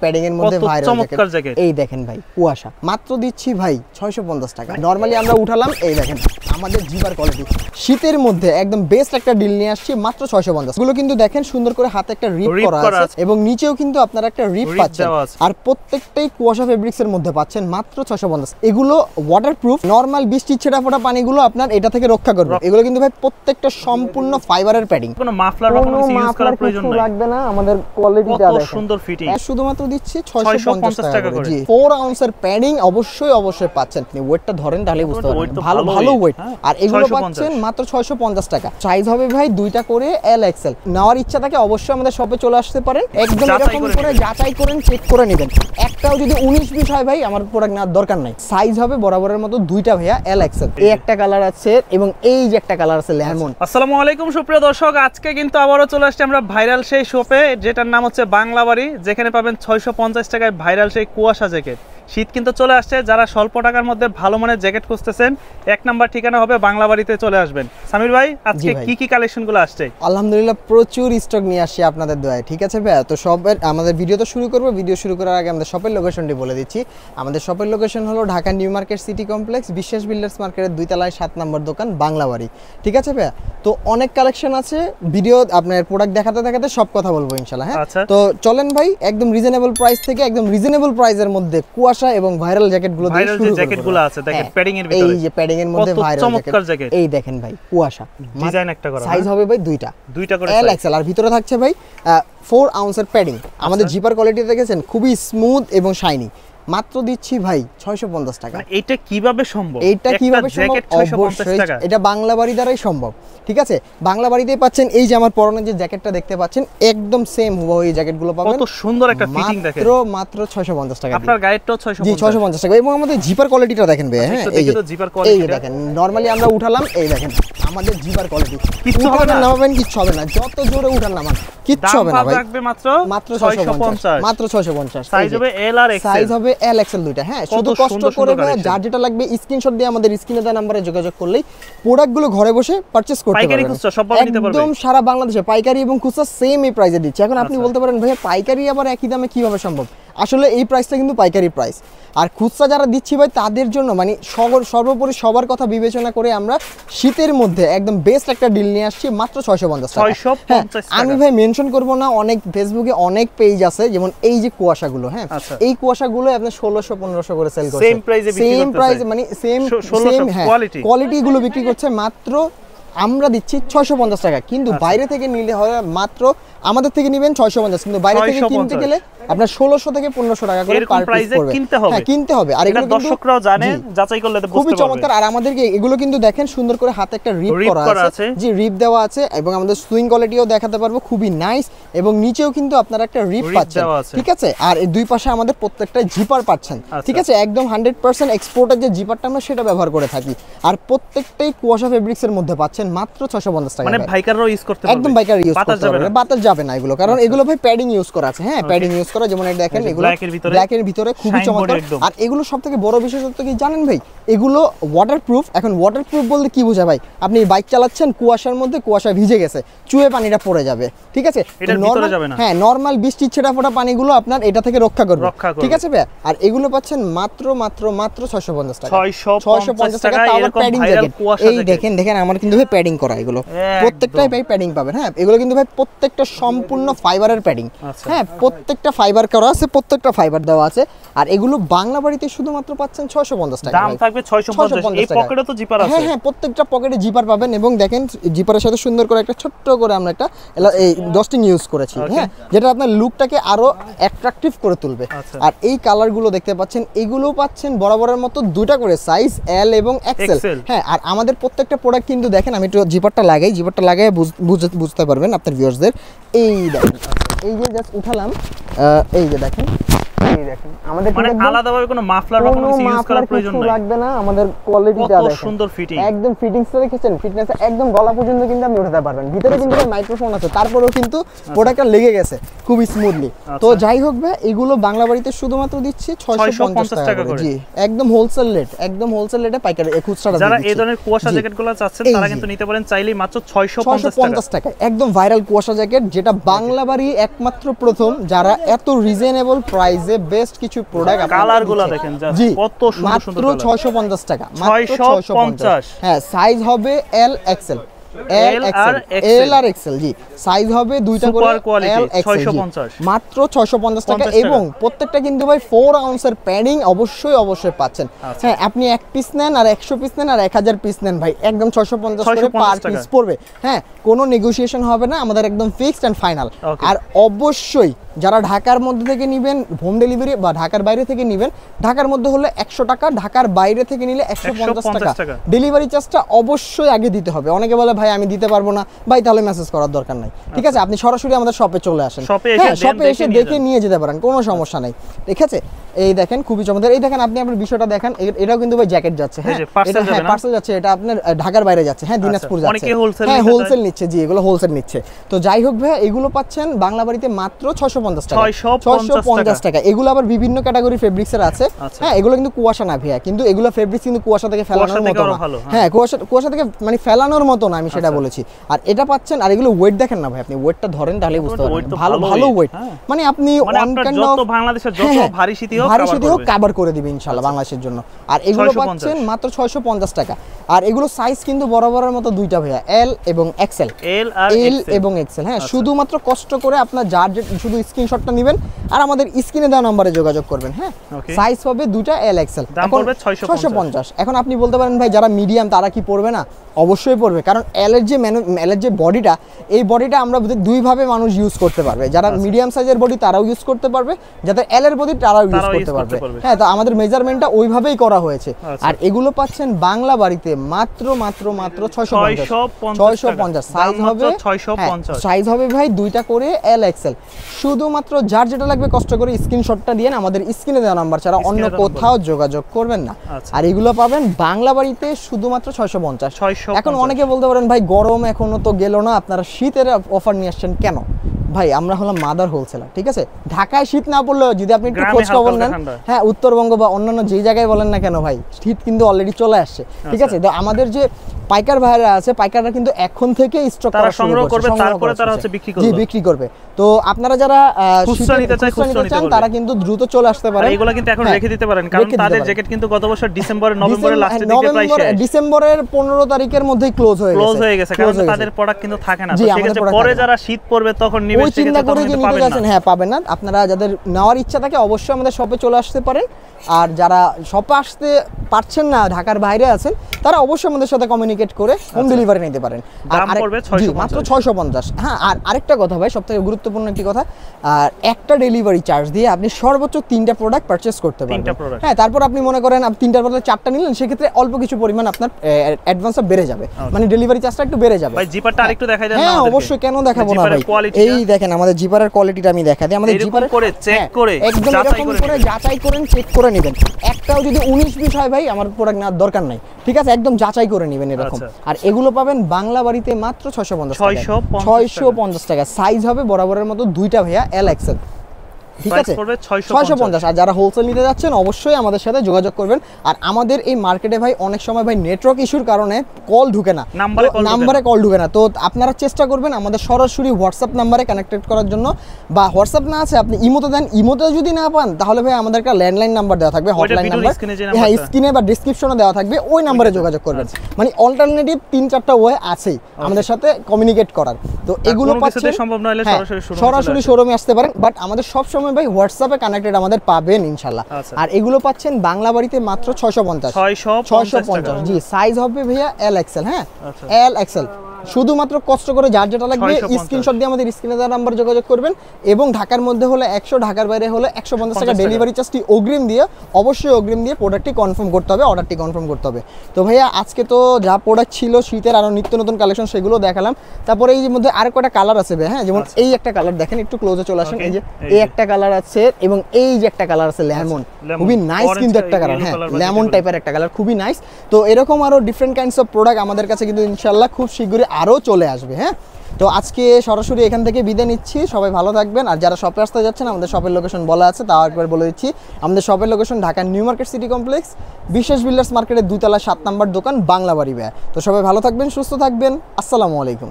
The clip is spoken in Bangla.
প্যাডিং এর মধ্যে ভাইরাল জ্যাকেট। এই দেখেন ভাই কুয়াশা মাত্র দিচ্ছি ভাই 650 টাকা। নরমালি আমরা উঠালাম, এই দেখেন আমাদের জিপার কোয়ালিটি শীতের মধ্যে একদম বেস্ট একটা ডিল নিয়ে আসছি মাত্র 650। এগুলো কিন্তু দেখেন সুন্দর করে হাতে একটা রিপ করা আছে এবং নিচেও কিন্তু আপনারা একটা রিপ পাচ্ছেন, আর প্রত্যেকটাই কুয়াশা ফেব্রিক্স এর মধ্যে পাচ্ছেন মাত্র 650। এগুলো ওয়াটারপ্রুফ, নরমাল বৃষ্টির ছেটা ফোটা পানিগুলো আপনার এটা থেকে রক্ষা করবে। এগুলো কিন্তু ভাই প্রত্যেকটা সম্পূর্ণ ফাইবারের প্যাডিং, কোনো মাফলার বা কোনো কিছু ইউজ করার প্রয়োজন লাগবে না। আমাদের কোয়ালিটিটা দেখেন কত সুন্দর ফিটিং, শুধুমাত্র দিচ্ছি 650 টাকা করে। জি 4 আউন্সের প্যাডিং অবশ্যই পাচ্ছেন। আপনি ওয়েটটা ধরেন তাহলে বুঝতে পারবেন, ভালো ওয়েট। আর এগুলো পাচ্ছেন মাত্র 650 টাকা। সাইজ হবে ভাই দুইটা করে এল এক্সেল। নেওয়ার ইচ্ছা থাকে অবশ্যই আমাদের শপে চলে আসতে পারেন, একদম এরকম করে যাচাই করেন, চেক করে নেবেন। একটাও যদি 19-20 হয় ভাই আমার প্রোডাক্ট নেওয়ার দরকার নাই। সাইজ হবে বরাবরের মতো দুইটা ভাইয়া এল এক্সেল। এই একটা কালার আছে এবং এই যে একটা কালার আছে লেমন। আসসালামু আলাইকুম সুপ্রিয় দর্শক, আজকে কিন্তু আবারও চলে আসছে আমরা ভাইরাল সেই শপে, যেটার নাম হচ্ছে বাংলাবাড়ি, যেখানে পাবেন 650 টাকায় ভাইরাল সেই কুয়াশা জ্যাকেট। শীত কিন্তু চলে আসছে, যারা স্বল্প টাকার মধ্যে ভালো মানের জ্যাকেট খুঁজতেছেন এক নাম্বার ঠিকানা হবে বাংলাবাড়িতে চলে আসবেন। সামির ভাই আজকে কি কালেকশনগুলো আসছে? আলহামদুলিল্লাহ প্রচুর স্টক নিয়ে আসছি আপনাদের দয়ায়, ঠিক আছে ভাই? তো সবের আমাদের ভিডিও তো শুরু করব। ভিডিও শুরু করার আগে আমাদের শপের লোকেশনটি বলে দিচ্ছি। আমাদের শপের লোকেশন হলো Dhaka new market city complex, বিশ্বাস বিল্ডার্স মার্কেটের 2 তলায় 7 নম্বর দোকান বাংলাবাড়ি, ঠিক আছে ভাই? তো অনেক কালেকশন আছে, ভিডিও আপনার প্রোডাক্ট দেখাতে সব কথা বলবো ইনশাআল্লাহ। হ্যাঁ, তো চলেন ভাই একদম রিজনেবল প্রাইস থেকে একদম রিজনেবল প্রাইসের মধ্যে কুয়াশা এবং ভাইরাল জ্যাকেটগুলো দিয়ে শুরু করব। জ্যাকেটগুলো আছে দেখেন প্যাডিং এর ভিতরে, এই যে প্যাডিং এর মধ্যে ভাইরাল জ্যাকেট। এই দেখেন ভাই কুয়াশা ডিজাইন একটা করা, সাইজ হবে ভাই দুইটা করে এল এক্সেল। আর ভিতরে থাকছে ভাই 4 আউন্সের প্যাডিং। আমাদের জিপার কোয়ালিটি দেখেছেন খুবই স্মুথ এবং শাইনি। মাত্র দিচ্ছি ভাই 650 টাকা। এটা কিভাবে সম্ভব? এটা কিভাবে সম্ভব? অবশ্যই এটা বাংলাবাড়ি দ্বারাই সম্ভব, ঠিক আছে? বাংলাবাড়িতেই পাচ্ছেন। এই যে আমার পরনের যে জ্যাকেটটা দেখতে পাচ্ছেন একদম সেম হুবহু এই জ্যাকেটগুলো পাবেন। কত সুন্দর একটা ফিটিং দেখেন, মাত্র 650 টাকা। আপনার গায়েরটাও 650। জি 650 টাকা। এবং আমাদের জিপার কোয়ালিটিটা দেখেন ভাই। হ্যাঁ এই যে জিপার কোয়ালিটি দেখেন, নরমালি আমরা উঠালাম, এই দেখেন আমাদের জিপার কোয়ালিটি কিচ্ছু হবে না, নামাবেন কিচ্ছু হবে না, যত জোরে উঠান নামান কিচ্ছু হবে না ভাই। রাখবে মাত্র 650, মাত্র 650। সাইজ হবে এল আর এক্সেল, সাইজ হবে এল এক্সেল দুইটা। হ্যাঁ, শুধু কষ্ট করে যার যেটা লাগবে স্ক্রিনশট দিয়ে আমাদের স্ক্রিনে দেওয়া নম্বরে যোগাযোগ করলেই প্রোডাক্টগুলো ঘরে বসে পারচেজ করতে পারবেন। পাইকারি খুচরা সব ভাবে নিতে পারবেন, একদম সারা বাংলাদেশে পাইকারি এবং খুচরা সেম এই প্রাইসে দিচ্ছে। এখন আপনি বলতে পারেন ভাই পাইকারি আবার একই দামে কিভাবে সম্ভব? আসলে এই প্রাইসটা কিন্তু পাইকারি প্রাইস, আর খুচরা যারা দিচ্ছি ভাই তাদের জন্য মানে সর্বোপরি সবার কথা বিবেচনা করে আমরা শীতের মধ্যে একদম বেস্ট একটা ডিল নিয়ে আসছি মাত্র 650 টাকা। আমি ভাই মেনশন করব না, অনেক ফেসবুকে অনেক পেজ আছে, যেমন এই যে কুয়াশাগুলো, হ্যাঁ এই কুয়াশাগুলো আপনি 1600-1500 করে সেল করছে, সেম প্রাইসে মানে সেম কোয়ালিটি গুলো বিক্রি করছে মাত্র আমরা দিচ্ছি 650 টাকা। কিন্তু বাইরে থেকে নিলে হয় মাত্র, আমাদের থেকে নেবেন 650, কিন্তু বাইরে থেকে কিনতে গেলে আপনার 1600 থেকে 1500 টাকা করে পার পিস পড়বে। হ্যাঁ কিনতে হবে, আর এগুলো দর্শকরাও জানেন, যাচাই করলে বুঝতে পারবেন। খুবই চমৎকার। আর আমাদেরকে এগুলো কিন্তু দেখেন সুন্দর করে হাতে একটা রিপ করা আছে, জি রিপ দেওয়া আছে, এবং আমাদের সুইং কোয়ালিটিও দেখাতে পারবো খুবই নাইস, এবং নিচেও কিন্তু আপনারা একটা রিপ পাচ্ছেন, ঠিক আছে? আর এই দুই পাশে আমাদের প্রত্যেকটা জিপার পাচ্ছেন, ঠিক আছে? একদম 100% এক্সপোর্টের যে জিপারটা আমরা সেটা ব্যবহার করে থাকি। আর প্রত্যেকটাই কুয়াশা ফেব্রিক্স এর মধ্যে পাচ্ছেন মাত্র 650 টাকা। মানে বাইকাররাও ইউজ করতে পারবে, একদম বাইকার ইউজ করতে পারবে, বাতাস যাবে না এগুলো, কারণ এগুলো ভাই প্যাডিং ইউজ করা আছে। হ্যাঁ প্যাডিং ইউজ করা, যেমন এই দেখেন এগুলো ব্ল্যাকের ভিতরে খুবই চমৎকার। আর এগুলো সবথেকে বড় বিশেষত্ব কি জানেন ভাই? এগুলো ওয়াটারপ্রুফ। এখন ওয়াটারপ্রুফ বলতে কি বোঝা ভাই? আপনি বাইক চালাচ্ছেন, কুয়াশার মধ্যে কুয়াশা ভিজে গেছে, চুয়ে পানিটা পড়ে যাবে, ঠিক আছে? হ্যাঁ নরমাল বৃষ্টির ছেটা ফোটা পানিগুলো আপনার এটা থেকে রক্ষা করবে, ঠিক আছে ভাই? আর এগুলো পাচ্ছেন মাত্র 650 টাকা। 650 টাকা তাও প্যাডিং জ্যাকেট। এই দেখেন আমার কিন্তু ভাই প্যাডিং করা, এগুলো প্রত্যেকটাই ভাই প্যাডিং পাবেন। হ্যাঁ এগুলো কিন্তু ভাই প্রত্যেকটা সম্পূর্ণ ফাইবারের প্যাডিং। হ্যাঁ প্রত্যেকটা ফাইবার করা আছে, প্রত্যেকটা ফাইবার দেওয়া আছে। আর এগুলো বাংলাবাড়িতে শুধুমাত্র পাচ্ছেন 650 টাকা। দাম থাকবে 650। এই পকেটে তো জিপার আছে। হ্যাঁ প্রত্যেকটা পকেটে জিপার পাবেন, এবং দেখেন জিপারের সাথে সুন্দর করে একটা ছোট্ট করে আমরা একটা এই ডস্টিং ইউজ করেছি, হ্যাঁ, যেটা আপনার লুকটাকে আরো অ্যাট্রাকটিভ করে তুলবে। আর এই কালারগুলো দেখতে পাচ্ছেন, এগুলো পাচ্ছেন বরাবরের মতো দুইটা করে সাইজ এল এবং এক্সেল। হ্যাঁ আর আমাদের প্রত্যেকটা প্রোডাক্ট কিন্তু দেখেন, আমি একটু জিপারটা লাগাই বুঝতে পারবেন আপনার ভিউয়ার্সদের। এই দেখেন, এই যে জাস্ট উঠালাম, এই যে দেখেন, এই দেখেন আমাদের মানে আলাদাভাবে কোনো মাফলার বা কোনো কিছু ইউজ করার প্রয়োজন লাগবে না। আমাদের কোয়ালিটিটা দেখেন, কত সুন্দর ফিটিং, একদম ফিটিংসটা দেখেছেন, ফিটনেস একদম গলা পর্যন্ত কিন্তু আপনি উঠাতে পারবেন। ভিতরে কিন্তু মাইক্রোফোন আছে, তারপরেও কিন্তু প্রোডাক্টটা লেগে গেছে খুব স্মুথলি। তো যাই হোক ভাই, এগুলো বাংলাবাড়িতে শুধুমাত্র দিচ্ছি 650 টাকা করে। জি একদম হোলসেল রেট, একদম হোলসেল রেটে পাইকারি খুচরাটা দিচ্ছি। যারা এই ধরনের কুয়াশা জ্যাকেটগুলো চাচ্ছেন তারা কিন্তু নিতে পারেন চাইলেই মাত্র 650 টাকা। একদম ভাইরাল কুয়াশা জ্যাকেট, যেটা বাংলাবাড়ি একমাত্র প্রথম যারা এত রিজনেবল প্রাইসে বেস্ট কিছু প্রোডাক্ট কালারগুলো দেখেন জি কত সুন্দর সুন্দর মাত্র 650 টাকা, মাত্র 650। হ্যাঁ, সাইজ হবে এল এক্সেল, এল আর এক্সেল জি, সাইজ হবে দুইটা করে এল এক্সেল, মাত্র 650 টাকা। এবং প্রত্যেকটা কিন্তু ভাই 4 আউন্সের প্যাডিং অবশ্যই পাচ্ছেন। হ্যাঁ, আপনি 1 পিস নেন আর 100 পিস নেন আর 1000 পিস নেন ভাই, একদম 650 করে পার পিস পড়বে। হ্যাঁ, কোনো নেগোসিয়েশন হবে না, আমাদের একদম ফিক্সড এন্ড ফাইনাল। আর অবশ্যই যারা ঢাকার মধ্যে থেকে নেবেন হোম ডেলিভারি বা ঢাকার বাইরে থেকে নেবেন, ঢাকার মধ্যে হলে 100 টাকা, ঢাকার বাইরে থেকে নিলে 150 টাকা ডেলিভারি চার্জটা অবশ্যই আগে দিতে হবে। অনেকে বলে ভাই আমি দিতে পারবো না, ভাই তাহলে মেসেজ করার দরকার নাই, ঠিক আছে, আপনি সরাসরি আমাদের শপে চলে আসেন, শপে এসে দেখে নিয়ে যেতে পারেন, কোনো সমস্যা নাই, ঠিক আছে। এই দেখেন খুবই চমৎকার, এই দেখেন আপনি আপনার বিষয়টা দেখেন, এটাও কিন্তু ভাই জ্যাকেট যাচ্ছে, হ্যাঁ এটা হ্যাঁ পার্সেল যাচ্ছে, এটা আপনার ঢাকার বাইরে যাচ্ছে, হ্যাঁ দিনাজপুর যাচ্ছে, হ্যাঁ হোলসেল নিচ্ছে জি, এগুলো হোলসেল নিচ্ছে। তো যাই হোক ভাই, এগুলো পাচ্ছেন বাংলা বাড়িতে মাত্র 650 টাকা, 650 টাকা। এগুলো আবার বিভিন্ন ক্যাটাগরি ফেব্রিক্সের আছে, হ্যাঁ এগুলো কিন্তু কুয়াশা না ভাইয়া, কিন্তু এগুলো ফেব্রিক্স কিন্তু কুয়াশা থেকে ফেলানোর মতো না, হ্যাঁ কুয়াশা থেকে মানে ফেলানোর মতো না, আমি সেটা বলেছি। আর এটা পাচ্ছেন, আর এগুলো ওয়েট দেখেন না ভাই, আপনি ওয়েটটা ধরেন তাহলে বুঝতে পারবেন, ভালো ওয়েট, মানে আপনি ওয়ান কাইন্ড অফ বাংলাদেশের যত ভারী শীতই হোক কভার করে দিবে ইনশাআল্লাহ বাংলাদেশের জন্য। আর এগুলো পাচ্ছেন মাত্র 650 টাকা। আর এগুলো সাইজ কিন্তু বরাবরের মতো দুইটা ভাইয়া, এল এবং এক্সেল, এল এবং এক্সেল। হ্যাঁ, শুধুমাত্র কষ্ট করে আপনার যার শুধু স্ক্রিনশটটা নেবেন আর আমাদের স্ক্রিনে দেওয়া নম্বরে যোগাযোগ করবেন। হ্যাঁ, সাইজ হবে দুইটা এল এক্সেল, এখন 650। এখন আপনি বলতে পারেন ভাই যারা মিডিয়াম তারা কি পড়বে না? অবশ্যই পড়বে, কারণ এলের যে বডিটা, এই বডিটা আমরা দুই ভাবে মানুষ ইউজ করতে পারবে, যারা মিডিয়াম সাইজের বডি তারাও ইউজ করতে পারবে, যাদের এল এর বডি তারাও ইউজ করতে পারবে। হ্যাঁ, তো আমাদের মেজারমেন্টটা ওইভাবেই করা হয়েছে। আর এগুলো পাচ্ছেন বাংলা বাড়িতে মাত্র 650। সাইজ হবে ভাই দুইটা করে এল এক্সেল। শুধুমাত্র যার যেটা লাগবে কষ্ট করে স্ক্রিনশটটা দিয়ে আমাদের স্ক্রিনে দেওয়া নাম্বার ছাড়া অন্য কোথাও যোগাযোগ করবেন না। আর এগুলো পাবেন বাংলা বাড়িতে শুধুমাত্র 650। এখন অনেকে বলতে পারেন ভাই গরম এখনো তো গেল না, আপনারা শীতের অফার নিয়ে আসছেন কেন? ভাই আমরা হলাম মাদার হোলসেলার, ঠিক আছে, ঢাকায় শীত না পড়লেও যদি আপনি একটু খোঁজ খবর নেন, হ্যাঁ উত্তরবঙ্গ বা অন্যান্য যেই জায়গায় বলেন না কেন ভাই, শীত কিন্তু অলরেডি চলে আসছে, ঠিক আছে। তো আমাদের যে পাইকার ভাইরা আছে, পাইকাররা কিন্তু এখন থেকে স্টক করা শুরু করবে, তারপরে তারা হচ্ছে বিক্রি করবে। তো আপনারা যারা খুচরা নিতে চান তারা কিন্তু দ্রুত চলে আসতে পারেন, এগুলো কিন্তু এখন রেখে দিতে পারেন, কারণ তাদের জ্যাকেট কিন্তু গত বছর নভেম্বরের লাস্টের দিকে প্রায় শেষ, ডিসেম্বরের 15 তারিখের মধ্যেই ক্লোজ হয়ে গেছে, কারণ তাদের প্রোডাক্ট কিন্তু থাকে না। ঠিক আছে, পরে যারা শীত পড়বে তখন নিবে, চিন্তা করে যে নিতে যাচ্ছেন, হ্যাঁ পাবেন না। আপনারা যাদের নেওয়ার ইচ্ছা থাকে অবশ্যই আমাদের শপে চলে আসতে পারেন। আর যারা শপে আসতে পারছেন না, ঢাকার বাইরে আছেন, তারা অবশ্যই আমাদের সাথে কমিউনিকেট করে হোম ডেলিভারি নিতে পারেন। আর মাত্র 650। হ্যাঁ, আর আরেকটা কথা ভাই, সবথেকে গুরুত্বপূর্ণ একটি কথা, আর একটা ডেলিভারি চার্জ দিয়ে আপনি সর্বোচ্চ 3টা প্রোডাক্ট পারচেজ করতে পারবেন। হ্যাঁ, তারপর আপনি মনে করেন আপনি 3টার বদলে 4টা নিলেন, সেক্ষেত্রে অল্প কিছু পরিমাণ আপনার অ্যাডভান্সটা বেড়ে যাবে, মানে ডেলিভারি চার্জটা একটু বেড়ে যাবে। ভাই জিপারটা আরেকটু দেখাই দেন না? হ্যাঁ অবশ্যই, কেন দেখাবো না ভাই। এই দেখেন আমাদের জিপারের কোয়ালিটিটা আমি দেখাই দিই। আমাদের জিপার করে চেক করে একদম এরকম করে যাচাই করেন, চেক করে নেবেন। একটাও যদি 19-20 হয় ভাই আমার প্রোডাক্ট নেওয়ার দরকার নাই, ঠিক আছে, একদম যাচাই করে নেবেন এরকম। আর এগুলো পাবেন বাংলা বাড়িতে মাত্র 650 টাকা। সাইজ হবে বরাবরের মতো দুইটা ভাইয়া, এল এক্সেল, ঠিক আছে, 650। আর যারা হোলসেল নিতে যাচ্ছেন অবশ্যই আমাদের সাথে যোগাযোগ করবেন। আর আমাদের এই মার্কেটে ভাই অনেক সময় ভাই নেটওয়ার্ক ইস্যুর কারণে কল ঢুকে না, নাম্বারে কল ঢুকে না। তো আপনারা চেষ্টা করবেন আমাদের সরাসরি হোয়াটসঅ্যাপ নাম্বারে কানেক্টেড করার জন্য, বা হোয়াটসঅ্যাপ না আছে আপনি ইমোতে দেন, ইমোতে যদি না পান তাহলে ভাই আমাদের একটা ল্যান্ডলাইন নাম্বার দেওয়া থাকবে, হটলাইন নাম্বার, হ্যাঁ স্ক্রিনে বা ডেসক্রিপশনে দেওয়া থাকবে, ওই নাম্বারে যোগাযোগ করবেন। মানে অল্টারনেটিভ 3-4টা ওয়ে আছেই আমাদের সাথে কমিউনিকেট করার। তো এগুলো পাচ্ছেন সম্ভব না হলে সরাসরি শোরুমে আসতে পারেন, বাট আমাদের সব সময় ভাই হোয়াটসঅ্যাপে কানেক্টেড আমাদের পাবেন ইনশাআল্লাহ। আর এগুলো পাচ্ছেন বাংলা বাড়িতে মাত্র 650। জি, সাইজ হবে ভাইয়া এল এক্সেল। হ্যাঁ, এল এক্সেল। শুধুমাত্র কষ্ট করে যার যেটা লাগবে স্ক্রিনশট দিয়ে আমাদের স্ক্রিনে দেওয়া নাম্বার যোগাযোগ করবেন, এবং ঢাকার মধ্যে হলে 100, ঢাকার বাইরে হলে 150 টাকা ডেলিভারি চার্জটি অগ্রিম দিয়ে, অবশ্যই অগ্রিম দিয়ে প্রোডাক্টটি কনফার্ম করতে হবে, অর্ডারটি কনফার্ম করতে হবে। তো ভাইয়া আজকে তো যা প্রোডাক্ট ছিল শীতের আরো নিত্য নতুন কালেকশন সেগুলো দেখালাম। তারপরে এই মধ্যে আর কয়টা কালার আছে ভাই, হ্যাঁ যেমন এই একটা কালার দেখেন, একটু ক্লোজে চলে আসেন, এই যে এই একটা কালার আছে, এবং এই যে একটা কালার আছে লেমন, খুবই নাইস কিন্তু একটা কালার, হ্যাঁ লেমন টাইপের একটা কালার, খুবই নাইস। তো এরকম আরো ডিফারেন্ট কাইন্ডস অফ প্রোডাক্ট আমাদের কাছে কিন্তু ইনশাআল্লাহ খুব শীঘ্রই আরো চলে আসবে। হ্যাঁ, তো আজকে সরাসরি এখান থেকে বিদায় নিচ্ছি, সবাই ভালো থাকবেন। আর যারা শপে আসতে যাচ্ছেন আমাদের শপের লোকেশন বলা আছে, তাও একবার বলে দিচ্ছি। আমাদের শপের location Dhaka new market city complex, বিশেষ বিল্ডার্স মার্কেটের 2 তলা 7 নম্বর দোকান, বাংলা বাড়ি ব্যয়। তো সবাই ভালো থাকবেন, সুস্থ থাকবেন, আসসালামু আলাইকুম।